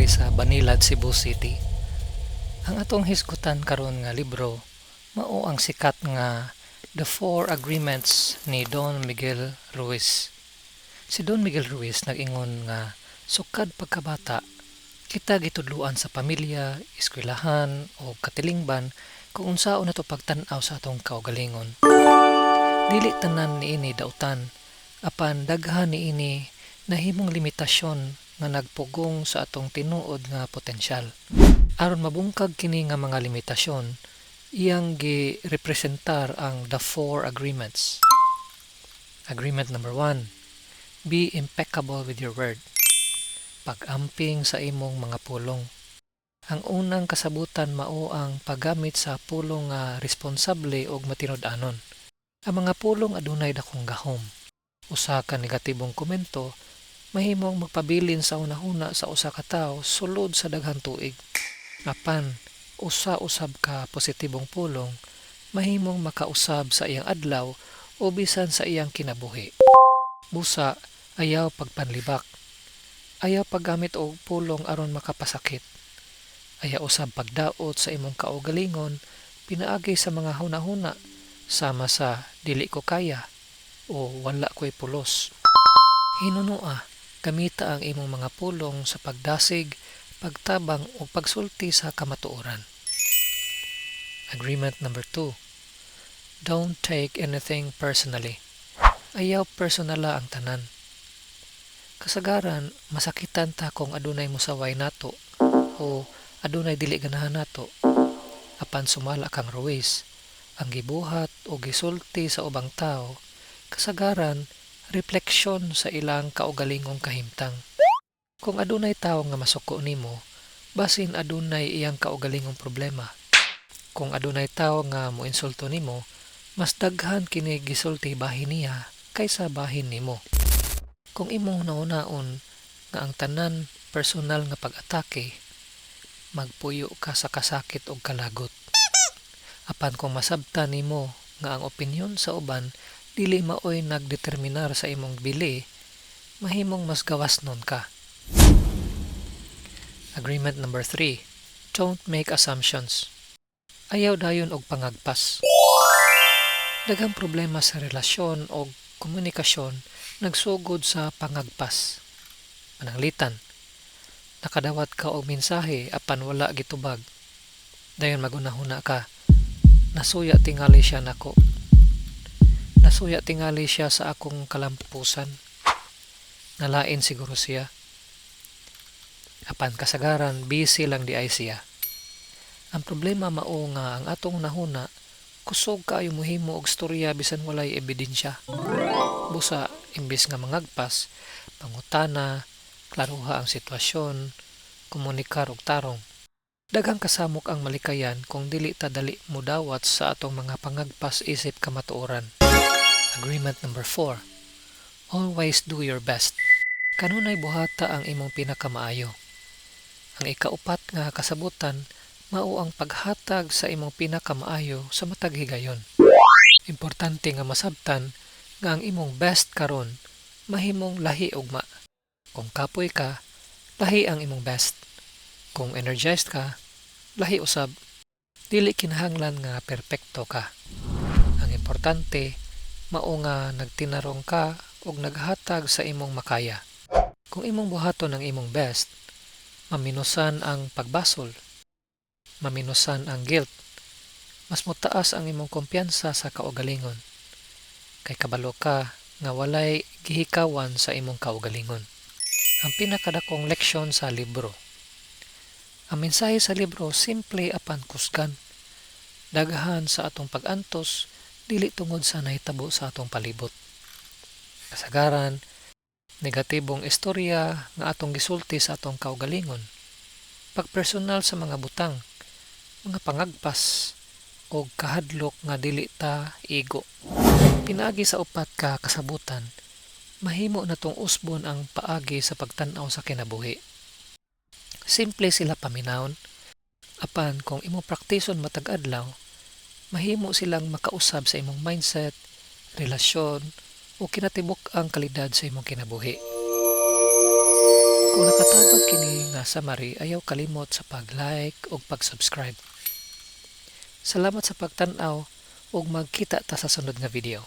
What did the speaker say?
diri sa Banilad, Cebu City. Ang atong hisgutan karon nga libro mao ang sikat nga The Four Agreements ni Don Miguel Ruiz. Si Don Miguel Ruiz nag-ingon nga sukad pagkabata kita gitudluan sa pamilya, eskwelahan o katilingban kung unsaon nato pagtan-aw sa atong kaugalingon. Dili tanan niini dautan, apan daghan niini nahimong limitasyon nga nagpugong sa atong tinuod nga potensyal. Aron mabungkag kini nga mga limitasyon, iyang gi-representar ang the four agreements. Agreement number 1, be impeccable with your word. Pag-amping sa imong mga pulong. Ang unang kasabutan mao ang paggamit sa pulong nga responsable ug matinud-anon. Ang mga pulong adunay dakong gahom. Usa ka negatibong komento mahimong magpabilin sa una-una sa usa ka tawo sulod sa daghang tuig. Apan usa-usab ka positibong pulong mahimong makausab sa iyang adlaw o bisan sa iyang kinabuhi. Busa, ayaw pagpanlibak. Ayaw paggamit og pulong aron makapasakit. Ayaw usab pagdaot sa imong kaugalingon pinaagi sa mga hunahuna sama sa dili ko kaya o wala ko'y pulos. Hinunua, gamita ang imong mga pulong sa pagdasig, pagtabang o pagsulti sa kamatuoran. Agreement number 2, don't take anything personally. Ayaw personala ang tanan. Kasagaran, masakitan ta kung adunay musaway nato o adunay dili ganahan nato. Apan sumala kang Ruiz, ang gibuhat o gisulti sa ubang tao, kasagaran refleksyon sa ilang kaugalingong kahimtang. Kung adunay tawo nga masuko nimo, basin adunay iyang kaugalingong problema. Kung adunay tawo nga moinsulto nimo, mas daghan kini gisulti bahin niya kaysa bahin nimo. Kung imong naunaon nga ang tanan personal nga pag-atake, magpuyo ka sa kasakit ug kalagot. Apan kung masabtan nimo nga ang opinyon sa uban dili maoy nagdeterminar sa imong bili, mahimong mas gawasnon ka. Agreement number 3, don't make assumptions. Ayaw dayon og pangagpas. Daghang problema sa relasyon o komunikasyon nagsugod sa pangagpas. Pananglitan, nakadawat ka og mensahe apan wala gitubag. Dayon magunahuna ka, nasuya tingali siya nako. Nasuya tingali siya sa akong kalampusan. Nalain siguro siya. Apan kasagaran, busy lang di ay siya. Ang problema mao nga ang atong nahuna, kusog kaayo mohimo og storya bisan walay ebidensya. Busa, imbis nga mangagpas, pangutana, klaruha ang sitwasyon, komunikar og tarong. Daghang kasamok ang malikayan kung dili ta dali mudawat sa atong mga pangagpas isip kamatuoran. Agreement number 4, always do your best. Kanunay buhata ang imong pinakamaayo. Ang ikaupat nga kasabutan mao ang paghatag sa imong pinakamaayo sa matag higayon. Importante nga masabtan nga ang imong best karon mahimong lahi ugma. Kung kapoy ka, lahi ang imong best. Kung energized ka, lahi usab. Dili kinahanglan nga perpekto ka. Ang importante mao nga nagtinarong ka ug naghatag sa imong makaya. Kung imong buhaton ang imong best, maminusan ang pagbasol, maminusan ang guilt, mas mutaas ang imong kumpiyansa sa kaugalingon. Kay kabalo ka nga walay gihikawan sa imong kaugalingon. Ang pinakadakong leksyon sa libro. Ang mensahe sa libro simple apan kusgan. Daghan sa atong pag-antos dili tungod sa nahitabo sa atong palibot. Kasagaran, negatibong istorya nga atong gisulti sa atong kaugalingon. Pagpersonal sa mga butang, mga pangagpas o kahadlok nga dili ta igo. Pinaagi sa upat ka kasabutan, mahimo natong usbon ang paagi sa pagtan-aw sa kinabuhi. Simple sila paminawon, apan kung imong praktison matag adlaw, mahimo silang makausab sa imong mindset, relasyon o kinatibuk ang kalidad sa imong kinabuhi. Kung makatabag kini nga summary, ayaw kalimot sa pag-like ug pag-subscribe. Salamat sa pagtan-aw ug magkita ta sa sunod nga video.